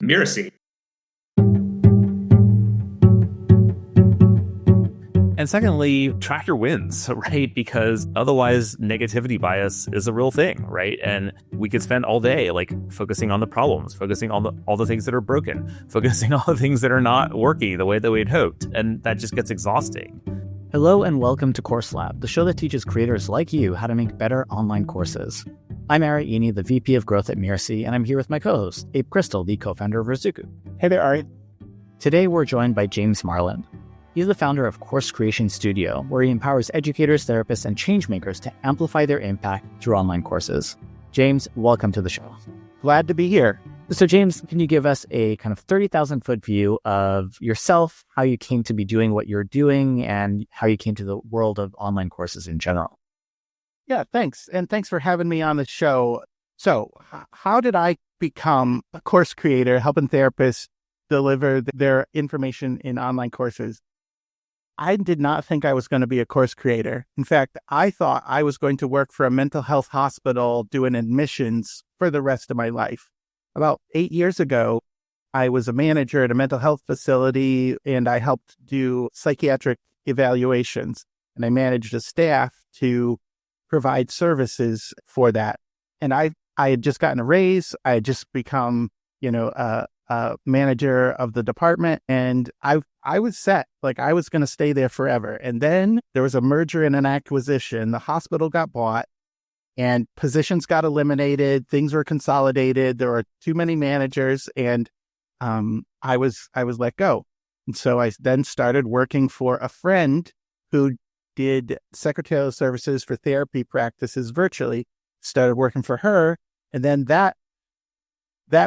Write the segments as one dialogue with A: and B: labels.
A: Mirasee.
B: And secondly, track your wins, right? Because otherwise negativity bias is a real thing, right? And we could spend all day focusing on the problems, focusing on all the things that are broken, focusing on the things that are not working the way that we'd hoped. And that just gets exhausting.
C: Hello and welcome to Course Lab, the show that teaches creators like you how to make better online courses. I'm Ari Eni, the VP of Growth at Mirasee, and I'm here with my co-host, Abe Crystal, the co-founder of Rizuku.
D: Hey there, Ari.
C: Today we're joined by James Marland. He's the founder of Course Creation Studio, where he empowers educators, therapists, and changemakers to amplify their impact through online courses. James, welcome to the show.
D: Glad to be here.
C: So James, can you give us a kind of 30,000-foot view of yourself, how you came to be doing what you're doing, and how you came to the world of online courses in general?
D: Yeah, thanks. And thanks for having me on the show. So how did I become a course creator, helping therapists deliver their information in online courses? I did not think I was going to be a course creator. In fact, I thought I was going to work for a mental health hospital doing admissions for the rest of my life. About 8 years ago, I was a manager at a mental health facility, and I helped do psychiatric evaluations. And I managed a staff to provide services for that. And I had just gotten a raise. I had just become, a manager of the department, and I was set. I was going to stay there forever. And then there was a merger and an acquisition. The hospital got bought and positions got eliminated. Things were consolidated. There were too many managers, and I was let go. And so I then started working for a friend who did secretarial services for therapy practices virtually. Started working for her, and then that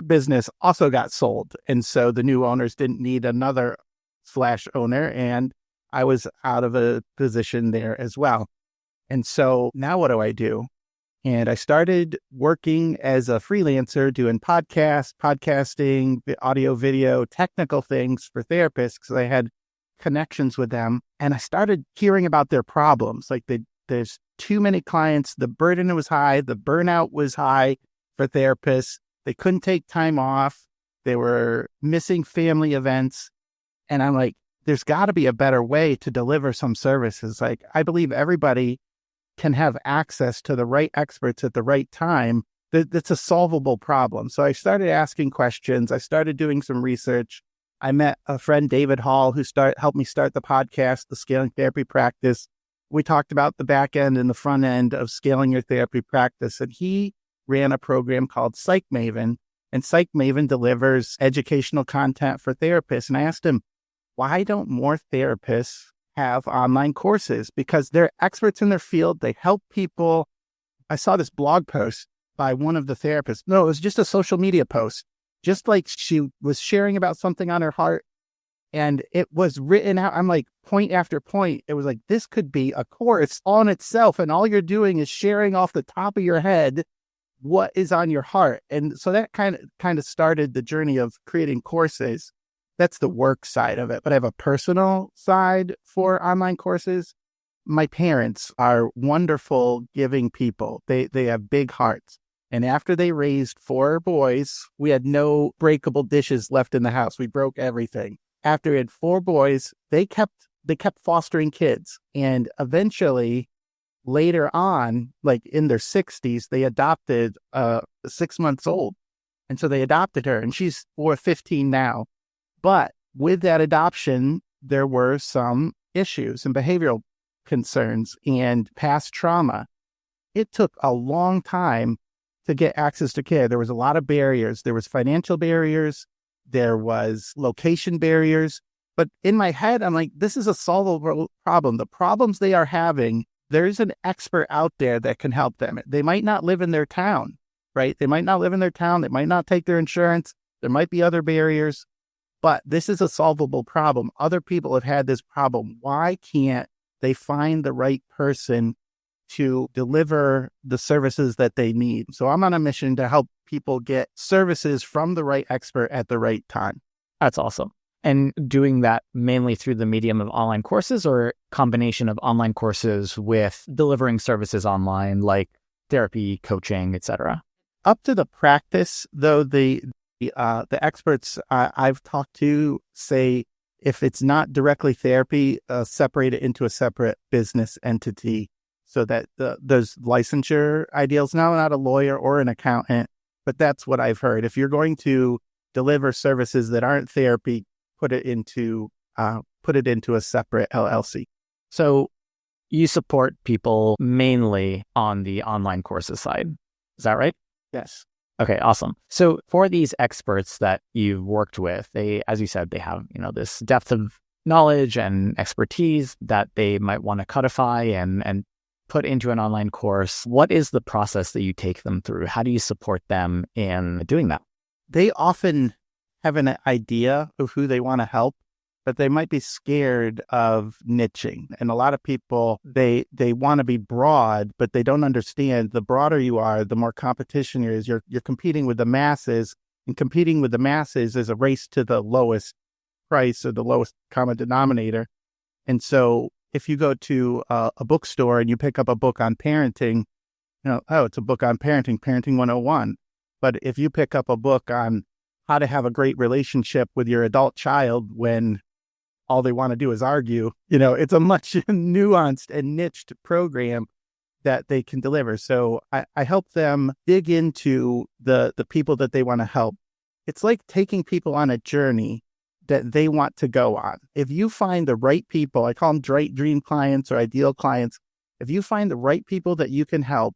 D: business also got sold. And so the new owners didn't need another /owner, and I was out of a position there as well. And so now what do I do? And I started working as a freelancer doing podcasting, audio, video, technical things for therapists because I had connections with them. And I started hearing about their problems. There's too many clients. The burden was high. The burnout was high for therapists. They couldn't take time off. They were missing family events. And I'm like, there's got to be a better way to deliver some services. I believe everybody can have access to the right experts at the right time. That's a solvable problem. So I started asking questions. I started doing some research. I met a friend, David Hall, who helped me start the podcast, The Scaling Therapy Practice. We talked about the back end and the front end of scaling your therapy practice. And he ran a program called Psych Maven, and Psych Maven delivers educational content for therapists. And I asked him, why don't more therapists have online courses? Because they're experts in their field. They help people. I saw this blog post by one of the therapists. No, it was just a social media post, just like she was sharing about something on her heart. And it was written out. I'm like, point after point. It was like, this could be a course on itself. And all you're doing is sharing off the top of your head what is on your heart. And so that kind of started the journey of creating courses. That's the work side of it. But I have a personal side for online courses. My parents are wonderful, giving people. They have big hearts. And after they raised 4 boys, we had no breakable dishes left in the house. We broke everything. After we had 4 boys, they kept fostering kids. And eventually, later on, in their 60s, they adopted 6 months old. And so they adopted her, and she's 15 now. But with that adoption, there were some issues and behavioral concerns and past trauma. It took a long time to get access to care. There was a lot of barriers. There was financial barriers. There was location barriers. But in my head, I'm like, this is a solvable problem. The problems they are having, there's an expert out there that can help them. They might not live in their town, right? They might not live in their town. They might not take their insurance. There might be other barriers, but this is a solvable problem. Other people have had this problem. Why can't they find the right person to deliver the services that they need? So I'm on a mission to help people get services from the right expert at the right time.
C: That's awesome. And doing that mainly through the medium of online courses, or combination of online courses with delivering services online like therapy, coaching, etc.?
D: Up to the practice, though, The experts I've talked to say if it's not directly therapy, separate it into a separate business entity so that there's licensure ideals. Now, I'm not a lawyer or an accountant, but that's what I've heard. If you're going to deliver services that aren't therapy, put it into a separate LLC.
C: So you support people mainly on the online courses side. Is that right?
D: Yes.
C: Okay, awesome. So for these experts that you've worked with, they, as you said, they have, this depth of knowledge and expertise that they might want to codify and put into an online course. What is the process that you take them through? How do you support them in doing that?
D: They often have an idea of who they want to help, but they might be scared of niching. And a lot of people, they want to be broad, but they don't understand the broader you are, the more competition there is. You're competing with the masses, and competing with the masses is a race to the lowest price or the lowest common denominator. And so if you go to a bookstore and you pick up a book on parenting, it's a book on parenting, Parenting 101. But if you pick up a book on how to have a great relationship with your adult child when all they want to do is argue, it's a much nuanced and niched program that they can deliver. So I help them dig into the people that they want to help. It's like taking people on a journey that they want to go on. If you find the right people, I call them dream clients or ideal clients. If you find the right people that you can help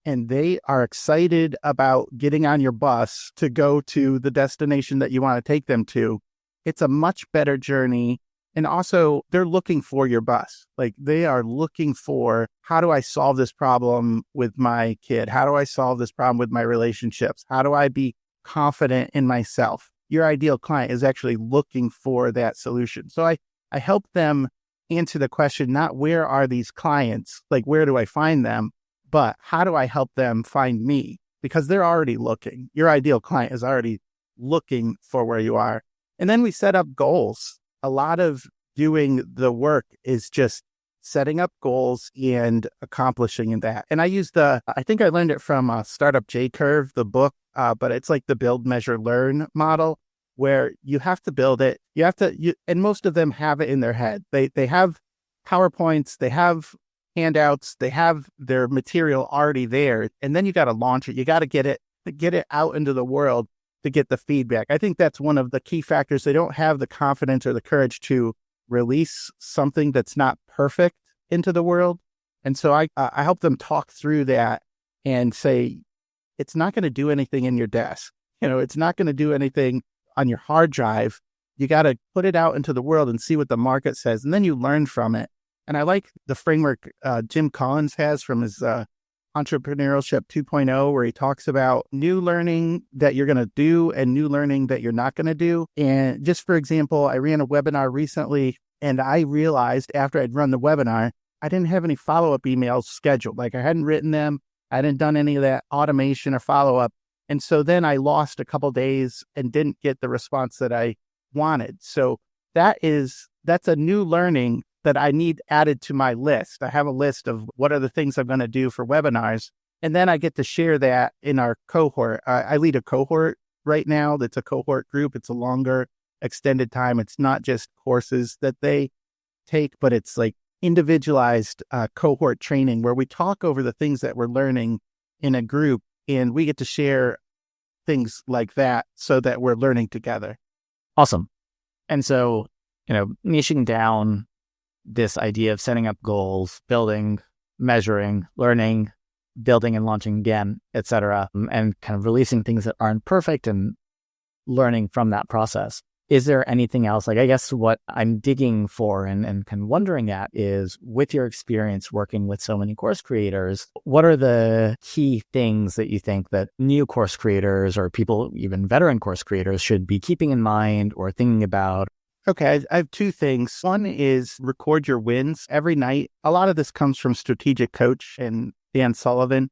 D: and they are excited about getting on your bus to go to the destination that you want to take them to, it's a much better journey. And also, they're looking for your bus. Like, they are looking for, how do I solve this problem with my kid? How do I solve this problem with my relationships? How do I be confident in myself? Your ideal client is actually looking for that solution. So I help them answer the question, not where are these clients, like where do I find them, but how do I help them find me? Because they're already looking. Your ideal client is already looking for where you are. And then we set up goals. A lot of doing the work is just setting up goals and accomplishing that. And I think I learned it from Startup J-Curve, the book, but it's like the build, measure, learn model, where you have to build it. And most of them have it in their head. They have PowerPoints, they have handouts, they have their material already there. And then you got to launch it. You got to get it out into the world to get the feedback. I think that's one of the key factors. They don't have the confidence or the courage to release something that's not perfect into the world. And so I help them talk through that and say, it's not going to do anything in your desk. It's not going to do anything on your hard drive. You got to put it out into the world and see what the market says. And then you learn from it. And I like the framework Jim Collins has from his Entrepreneurship 2.0, where he talks about new learning that you're going to do and new learning that you're not going to do. And just for example, I ran a webinar recently and I realized after I'd run the webinar, I didn't have any follow-up emails scheduled. Like, I hadn't written them. I hadn't done any of that automation or follow-up. And so then I lost a couple days and didn't get the response that I wanted. So that's a new learning that I need added to my list. I have a list of what are the things I'm going to do for webinars. And then I get to share that in our cohort. I lead a cohort right now. That's a cohort group. It's a longer extended time. It's not just courses that they take, but it's like individualized cohort training where we talk over the things that we're learning in a group, and we get to share things like that so that we're learning together.
C: Awesome. And so, niching down this idea of setting up goals, building, measuring, learning, building and launching again, et cetera, and kind of releasing things that aren't perfect and learning from that process. Is there anything else? Like, I guess what I'm digging for and kind of wondering at is, with your experience working with so many course creators, what are the key things that you think that new course creators or people, even veteran course creators, should be keeping in mind or thinking about?
D: Okay, I have two things. One is record your wins every night. A lot of this comes from Strategic Coach and Dan Sullivan,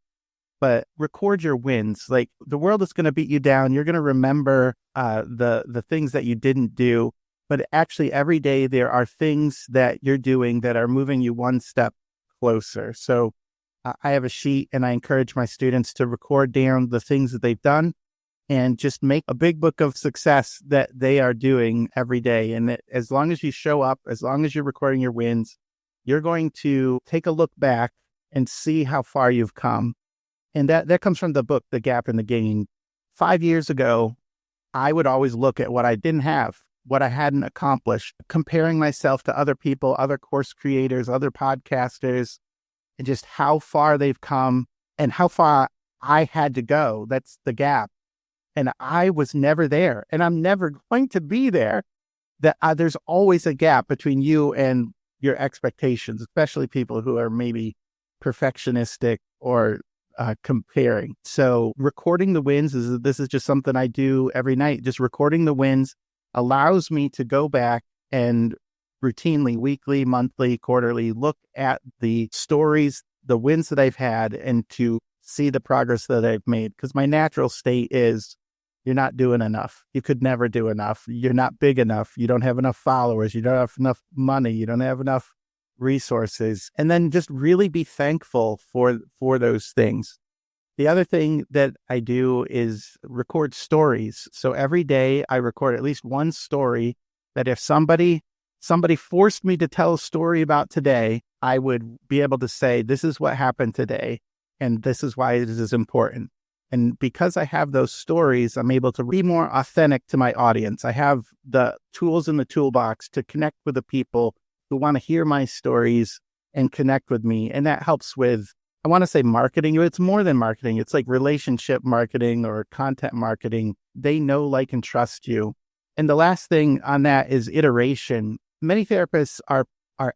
D: but record your wins. Like, the world is going to beat you down. You're going to remember the things that you didn't do, but actually every day there are things that you're doing that are moving you one step closer. So I have a sheet and I encourage my students to record down the things that they've done and just make a big book of success that they are doing every day. And that as long as you show up, as long as you're recording your wins, you're going to take a look back and see how far you've come. And that comes from the book, The Gap and the Gain. 5 years ago, I would always look at what I didn't have, what I hadn't accomplished, comparing myself to other people, other course creators, other podcasters, and just how far they've come and how far I had to go. That's the gap. And I was never there, and I'm never going to be there. There's always a gap between you and your expectations, especially people who are maybe perfectionistic or comparing. So recording the wins this is just something I do every night. Just recording the wins allows me to go back and routinely, weekly, monthly, quarterly, look at the stories, the wins that I've had, and to see the progress that I've made. Because my natural state is, you're not doing enough. You could never do enough. You're not big enough. You don't have enough followers. You don't have enough money. You don't have enough resources. And then just really be thankful for those things. The other thing that I do is record stories. So every day I record at least one story that if somebody forced me to tell a story about today, I would be able to say, this is what happened today, and this is why it is important. And because I have those stories, I'm able to be more authentic to my audience. I have the tools in the toolbox to connect with the people who want to hear my stories and connect with me. And that helps with, I want to say marketing. It's more than marketing. It's like relationship marketing or content marketing. They know, like, and trust you. And the last thing on that is iteration. Many therapists are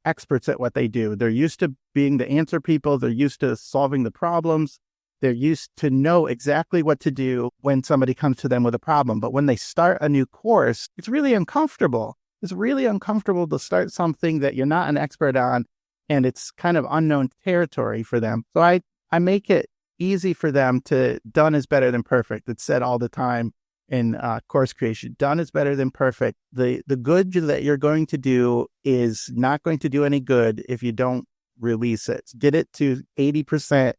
D: experts at what they do. They're used to being the answer people. They're used to solving the problems. They're used to know exactly what to do when somebody comes to them with a problem. But when they start a new course, it's really uncomfortable. It's really uncomfortable to start something that you're not an expert on, and it's kind of unknown territory for them. So I make it easy for them to, done is better than perfect. It's said all the time in course creation. Done is better than perfect. The good that you're going to do is not going to do any good if you don't release it. Get it to 80%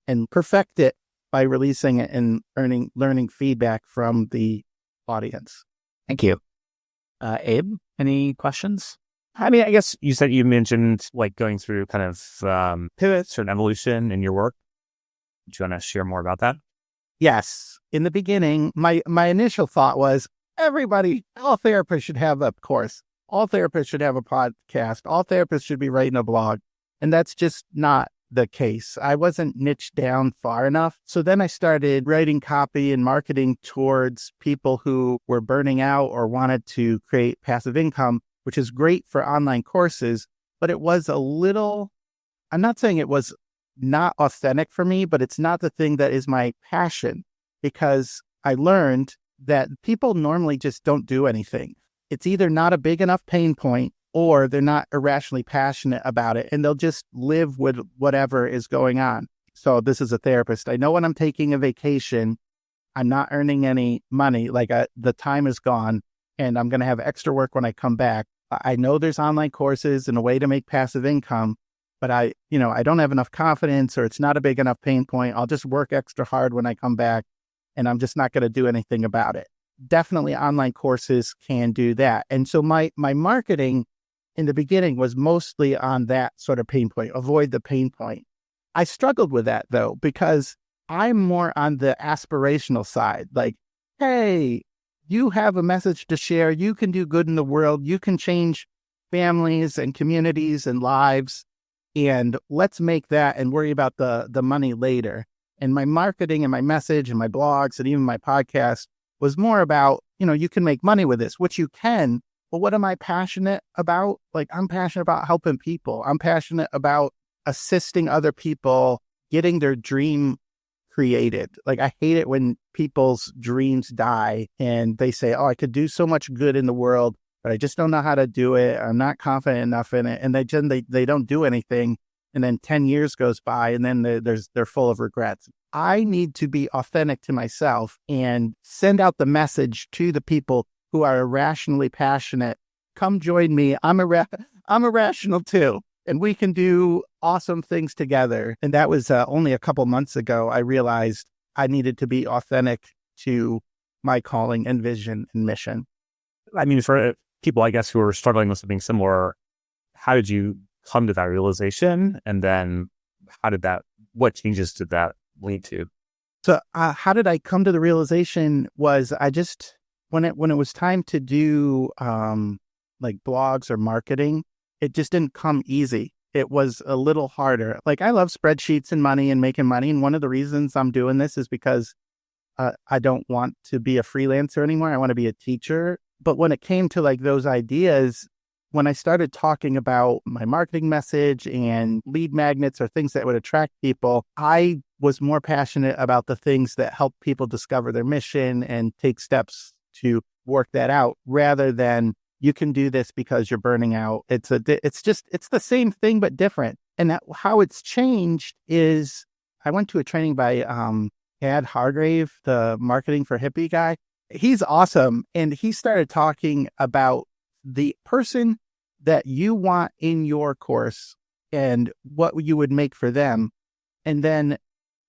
D: and perfect it by releasing it and learning feedback from the audience.
C: Thank you. Abe, any questions?
B: I mean, I guess you mentioned like going through kind of pivots or an evolution in your work. Do you want to share more about that?
D: Yes. In the beginning, my initial thought was all therapists should have a course. All therapists should have a podcast. All therapists should be writing a blog. And that's just not the case. I wasn't niched down far enough. So then I started writing copy and marketing towards people who were burning out or wanted to create passive income, which is great for online courses, but it was I'm not saying it was not authentic for me, but it's not the thing that is my passion, because I learned that people normally just don't do anything. It's either not a big enough pain point, or they're not irrationally passionate about it, and they'll just live with whatever is going on. So this is a therapist. I know when I'm taking a vacation, I'm not earning any money, the time is gone, and I'm going to have extra work when I come back. I know there's online courses and a way to make passive income, but I don't have enough confidence, or it's not a big enough pain point. I'll just work extra hard when I come back, and I'm just not going to do anything about it. Definitely online courses can do that. And so my marketing in the beginning was mostly on that sort of pain point, avoid the pain point. I struggled with that though, because I'm more on the aspirational side. Like, hey, you have a message to share. You can do good in the world. You can change families and communities and lives. And let's make that and worry about the money later. And my marketing and my message and my blogs and even my podcast was more about, you can make money with this, which you can. But what am I passionate about? Like, I'm passionate about helping people. I'm passionate about assisting other people getting their dream created. Like, I hate it when people's dreams die and they say, oh, I could do so much good in the world, but I just don't know how to do it. I'm not confident enough in it. And they don't do anything. And then 10 years goes by, and then they're full of regrets. I need to be authentic to myself and send out the message to the people who are irrationally passionate. Come join me. I'm irrational too. And we can do awesome things together. And that was only a couple months ago. I realized I needed to be authentic to my calling and vision and mission.
B: I mean, for people, I guess, who are struggling with something similar, how did you come to that realization? And then what changes did that lead to?
D: So how did I come to the realization was I just, when it was time to do like blogs or marketing, it just didn't come easy. It was a little harder. Like I love spreadsheets and money and making money. And one of the reasons I'm doing this is because I don't want to be a freelancer anymore. I want to be a teacher. But when it came to like those ideas, when I started talking about my marketing message and lead magnets or things that would attract people, I was more passionate about the things that help people discover their mission and take steps to work that out rather than you can do this because you're burning out. It's the same thing, but different. And how it's changed is I went to a training by Ad Hargrave, the marketing for hippie guy. He's awesome. And he started talking about the person that you want in your course and what you would make for them. And then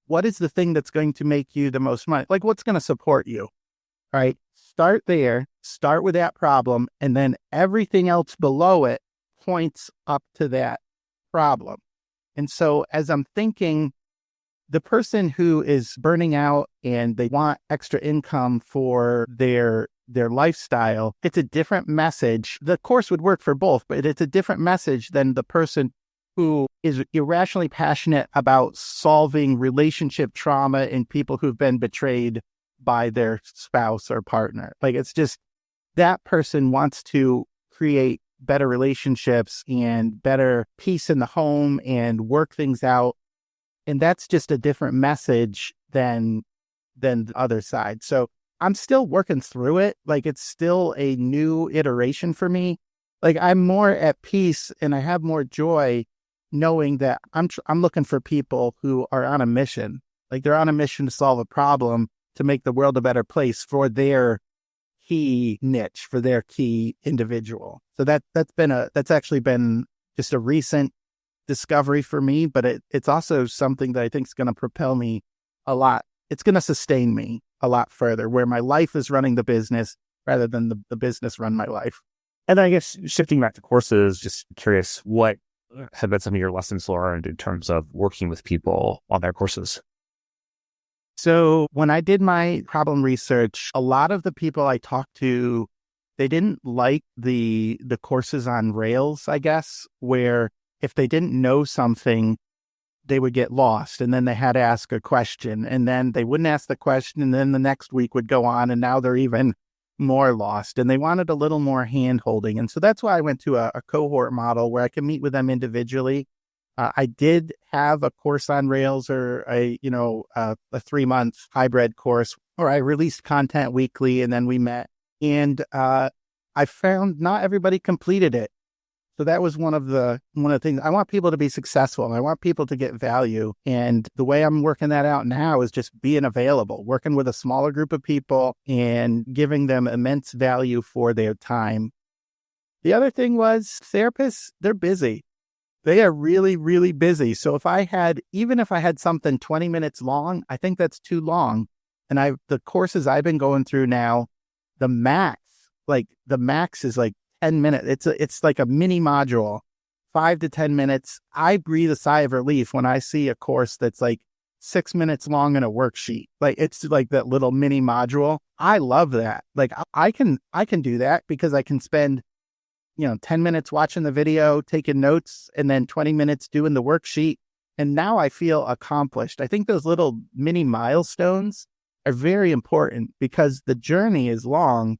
D: what is the thing that's going to make you the most money? Like what's going to support you, right? Start there, start with that problem. And then everything else below it points up to that problem. And so as I'm thinking, the person who is burning out and they want extra income for their lifestyle, it's a different message. The course would work for both, but it's a different message than the person who is irrationally passionate about solving relationship trauma in people who've been betrayed by their spouse or partner. Like it's just that person wants to create better relationships and better peace in the home and work things out. And that's just a different message than the other side. So I'm still working through it. Like it's still a new iteration for me. Like I'm more at peace and I have more joy knowing that I'm looking for people who are on a mission. Like they're on a mission to solve a problem, to make the world a better place for their key niche, for their key individual. So that's actually been just a recent discovery for me, but it's also something that I think is going to propel me a lot. It's going to sustain me a lot further, where my life is running the business rather than the business run my life.
B: And I guess shifting back to courses, just curious, what have been some of your lessons learned in terms of working with people on their courses?
D: So when I did my problem research, a lot of the people I talked to, they didn't like the courses on Rails, I guess, where if they didn't know something, they would get lost and then they had to ask a question and then they wouldn't ask the question and then the next week would go on and now they're even more lost and they wanted a little more hand holding. And so that's why I went to a cohort model where I can meet with them individually. I did have a course on Rails or a 3-month hybrid course where I released content weekly and then we met and I found not everybody completed it. So that was one of the things. I want people to be successful. I want people to get value. And the way I'm working that out now is just being available, working with a smaller group of people and giving them immense value for their time. The other thing was therapists, they're busy. They are really, really busy. So even if I had something 20 minutes long, I think that's too long. And the courses I've been going through now, the max is like 10 minutes. It's like a mini module, 5 to 10 minutes. I breathe a sigh of relief when I see a course that's like 6 minutes long in a worksheet. Like it's like that little mini module. I love that. Like I can do that because I can spend 10 minutes watching the video, taking notes, and then 20 minutes doing the worksheet. And now I feel accomplished. I think those little mini milestones are very important because the journey is long.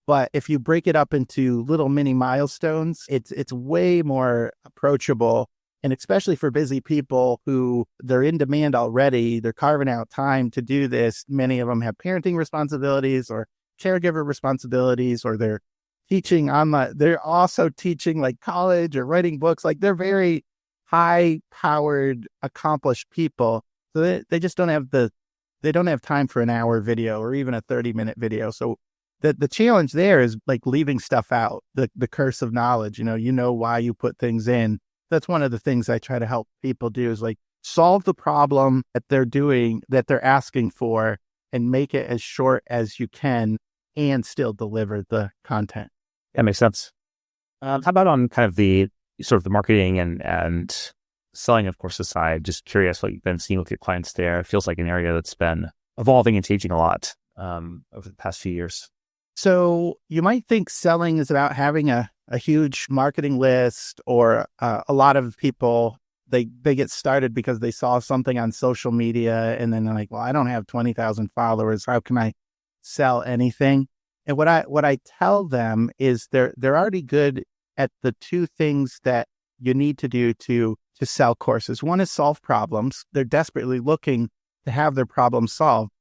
D: But if you break it up into little mini milestones, it's way more approachable. And especially for busy people who they're in demand already, they're carving out time to do this. Many of them have parenting responsibilities or caregiver responsibilities, or they're teaching online. They're also teaching like college or writing books. Like they're very high-powered, accomplished people. So they just don't have time for an hour video or even a 30-minute video. So the challenge there is like leaving stuff out, the curse of knowledge, why you put things in. That's one of the things I try to help people do is like solve the problem that they're asking for and make it as short as you can and still deliver the content.
B: That makes sense. How about on kind of the sort of the marketing and selling of courses side? Just curious what you've been seeing with your clients there. It feels like an area that's been evolving and changing a lot over the past few years.
D: So you might think selling is about having a huge marketing list, or a lot of people, they get started because they saw something on social media and then they're like, well, I don't have 20,000 followers. How can I sell anything? And what I tell them is they're already good at the two things that you need to do to sell courses. One is solve problems. They're desperately looking to have their problem solved.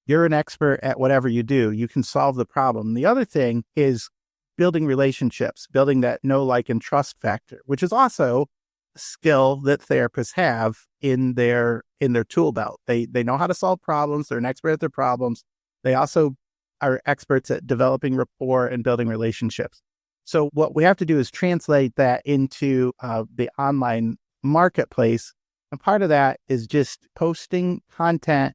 D: You're an expert at whatever you do. You can solve the problem. The other thing is building relationships, building that know, like, and trust factor, which is also a skill that therapists have in their tool belt. They know how to solve problems. They're an expert at their problems. They also are experts at developing rapport and building relationships. So what we have to do is translate that into the online marketplace. And part of that is just posting content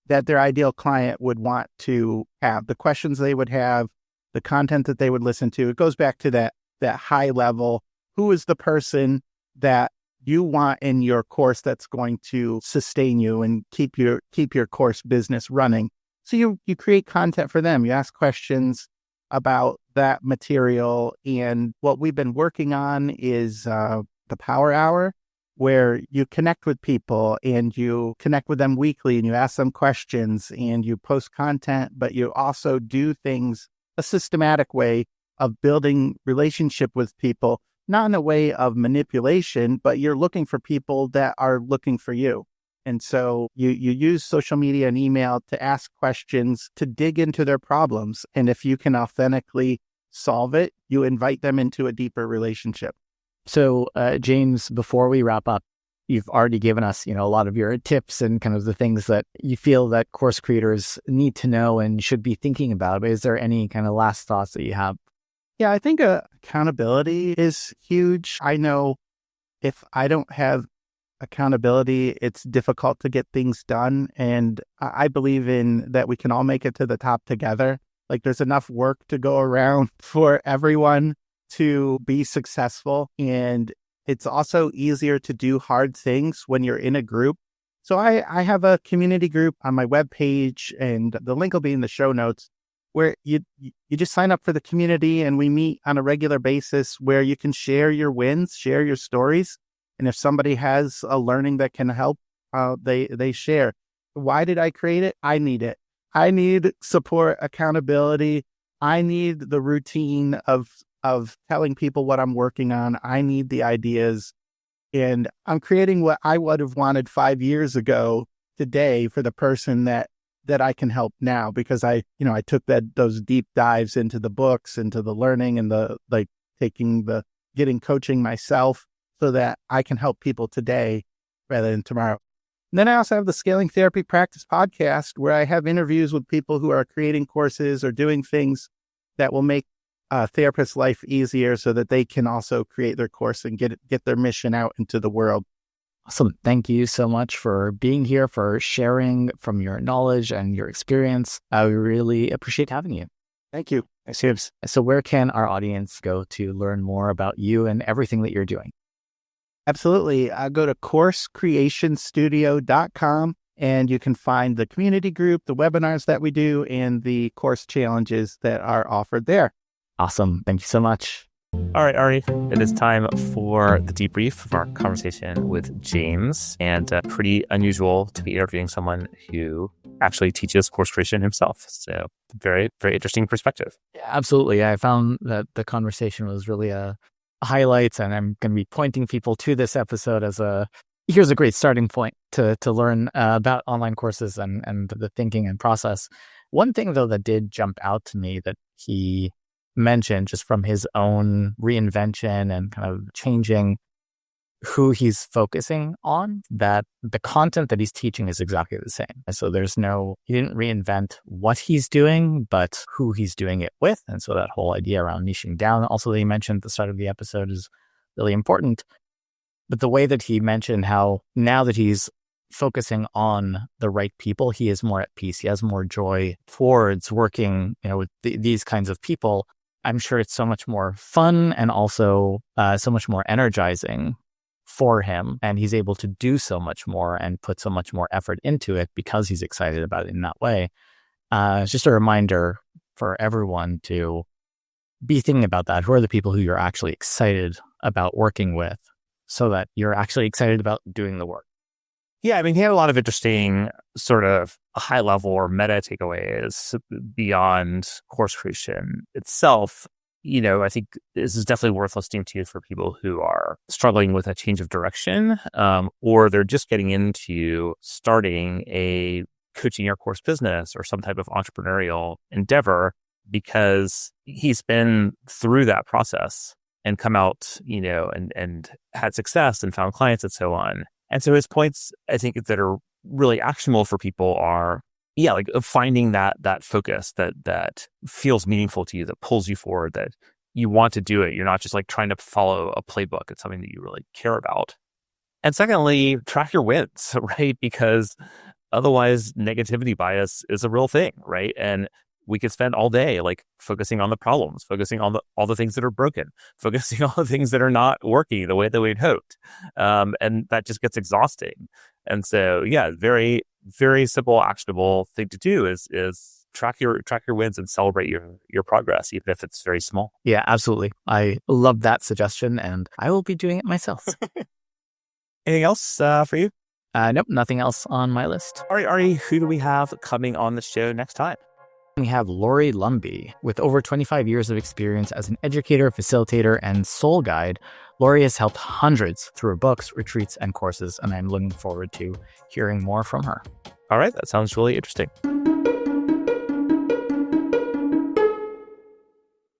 D: that their ideal client would want to have, the questions they would have, the content that they would listen to. It goes back to that high level. Who is the person that you want in your course that's going to sustain you and keep your course business running? So you create content for them. You ask questions about that material. And what we've been working on is the Power Hour, where you connect with people and you connect with them weekly and you ask them questions and you post content, but you also do things a systematic way of building relationship with people, not in a way of manipulation, but you're looking for people that are looking for you. And so you use social media and email to ask questions, to dig into their problems. And if you can authentically solve it, you invite them into a deeper relationship.
C: So, James, before we wrap up, you've already given us, a lot of your tips and kind of the things that you feel that course creators need to know and should be thinking about. But is there any kind of last thoughts that you have?
D: Yeah, I think accountability is huge. I know if I don't have accountability, it's difficult to get things done. And I believe in that we can all make it to the top together. Like, there's enough work to go around for everyone to be successful. And it's also easier to do hard things when you're in a group. So I have a community group on my webpage, and the link will be in the show notes, where you just sign up for the community and we meet on a regular basis where you can share your wins, share your stories. And if somebody has a learning that can help, they share. Why did I create it? I need it. I need support, accountability. I need the routine of telling people what I'm working on. I need the ideas. And I'm creating what I would have wanted 5 years ago today for the person that I can help now, because I took those deep dives into the books, into the learning, and getting coaching myself so that I can help people today rather than tomorrow. And then I also have the Scaling Therapy Practice podcast, where I have interviews with people who are creating courses or doing things that will make therapists' life easier so that they can also create their course and get their mission out into the world.
C: Awesome. Thank you so much for being here, for sharing from your knowledge and your experience. I really appreciate having you.
D: Thank you.
B: Thanks, James.
C: So where can our audience go to learn more about you and everything that you're doing?
D: Absolutely. Go to coursecreationstudio.com and you can find the community group, the webinars that we do, and the course challenges that are offered there.
C: Awesome. Thank you so much.
B: All right, Ari, it is time for the debrief of our conversation with James. And pretty unusual to be interviewing someone who actually teaches course creation himself. So very, very interesting perspective.
C: Yeah, absolutely. I found that the conversation was really a highlight, and I'm going to be pointing people to this episode as here's a great starting point to learn about online courses and the thinking and process. One thing, though, that did jump out to me that he mentioned, just from his own reinvention and kind of changing who he's focusing on, that the content that he's teaching is exactly the same. And so he didn't reinvent what he's doing, but who he's doing it with. And so that whole idea around niching down, also that he mentioned at the start of the episode, is really important. But the way that he mentioned how now that he's focusing on the right people, he is more at peace. He has more joy towards working, with these kinds of people. I'm sure it's so much more fun and also so much more energizing for him. And he's able to do so much more and put so much more effort into it because he's excited about it in that way. It's just a reminder for everyone to be thinking about that. Who are the people who you're actually excited about working with so that you're actually excited about doing the work?
B: Yeah, I mean, he had a lot of interesting sort of high level or meta takeaways beyond course creation itself. I think this is definitely worth listening to for people who are struggling with a change of direction, or they're just getting into starting a coaching or course business or some type of entrepreneurial endeavor, because he's been through that process and come out, and had success and found clients and so on. And so his points, I think, that are really actionable for people are, like finding that focus that feels meaningful to you, that pulls you forward, that you want to do it. You're not just like trying to follow a playbook. It's something that you really care about. And secondly, track your wins, right? Because otherwise negativity bias is a real thing, right? And we could spend all day like focusing on the problems, focusing on all the things that are broken, focusing on the things that are not working the way that we'd hoped. And that just gets exhausting. And so, very, very simple, actionable thing to do is track your wins and celebrate your progress, even if it's very small.
C: Yeah, absolutely. I love that suggestion, and I will be doing it myself.
B: Anything else for you?
C: Nope, nothing else on my list.
B: Ari, who do we have coming on the show next time?
C: We have Lori Lumbee. With over 25 years of experience as an educator, facilitator, and soul guide, Lori has helped hundreds through her books, retreats, and courses, and I'm looking forward to hearing more from her.
B: All right, that sounds really interesting.